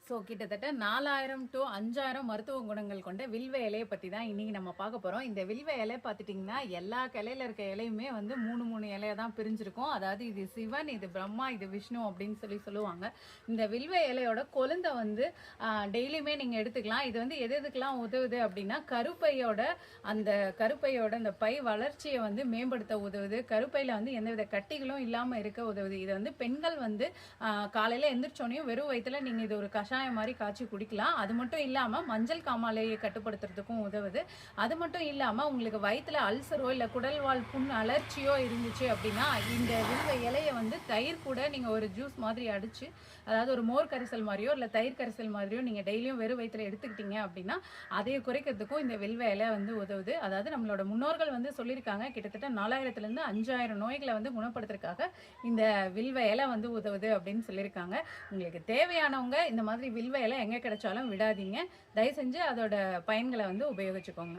So கிட்டத்தட்ட 4000 to 5000 மருத்துவ குணங்கள் கொண்ட வில்வ இலையை பற்றி தான் இன்றைக்கி நம்ம பார்க்க போகிறோம். இந்த வில்வ இலை பார்த்துட்டிங்கன்னா எல்லா கிளையில் இருக்க இலையுமே வந்து 3 இலையை தான் பிரிஞ்சிருக்கும். அதாவது இது சிவன், இது பிரம்மா, இது விஷ்ணு அப்படின்னு சொல்லுவாங்க. இந்த வில்வ இலையோட கொழுந்தை வந்து டெய்லியுமே நீங்கள் எடுத்துக்கலாம். இது வந்து எதுக்கெல்லாம் உதவுது அப்படின்னா கருப்பையோட அந்த பை வளர்ச்சியை வந்து மேம்படுத்த உதவுது. கருப்பையில் வந்து எந்தவித கட்டிகளும் இல்லாமல் இருக்க உதவுது. இது வந்து பெண்கள் வந்து காலையில் எந்திரிச்சோனையும் வெறும் வயிற்றுல நீங்கள் இது ஒரு கஷாயம் மாதிரி காய்ச்சி குடிக்கலாம். அது மட்டும் இல்லாமல் மஞ்சள் காமாலையை கட்டுப்படுத்துறதுக்கும் உதவுது. அது மட்டும் இல்லாமல் உங்களுக்கு வயிற்றுல அல்சரோ இல்லை குடல்வால் புண் அலர்ச்சியோ இருந்துச்சு அப்படின்னா இந்த வில்வ இலையை வந்து தயிர் கூட நீங்கள் ஒரு ஜூஸ் மாதிரி அடிச்சு, அதாவது ஒரு மோர் கரிசல் மாதிரியோ இல்லை தயிர் கரிசல் மாதிரியோ நீங்கள் டெய்லியும் வெறும் வயிற்றுல எடுத்துக்கிட்டீங்க அப்படின்னா அதையை குறைக்கிறதுக்கும் இந்த வில்வ இலை வந்து உதவுது. அதாவது நம்மளோட முன்னோர்கள் வந்து சொல்லியிருக்காங்க, கிட்டத்தட்ட 4000 to 5000 நோய்களை வந்து குணப்படுத்துறதுக்காக இந்த வில்வ இலை வந்து உதவுது அப்படின்னு சொல்லியிருக்காங்க. உங்களுக்கு தேவையானவங்க இந்த மாதிரி வில்வ இலை எங்கே கிடைச்சாலும் விடாதீங்க. தயவு செஞ்சு அதோட பயன்களை வந்து உபயோகிச்சுக்கோங்க.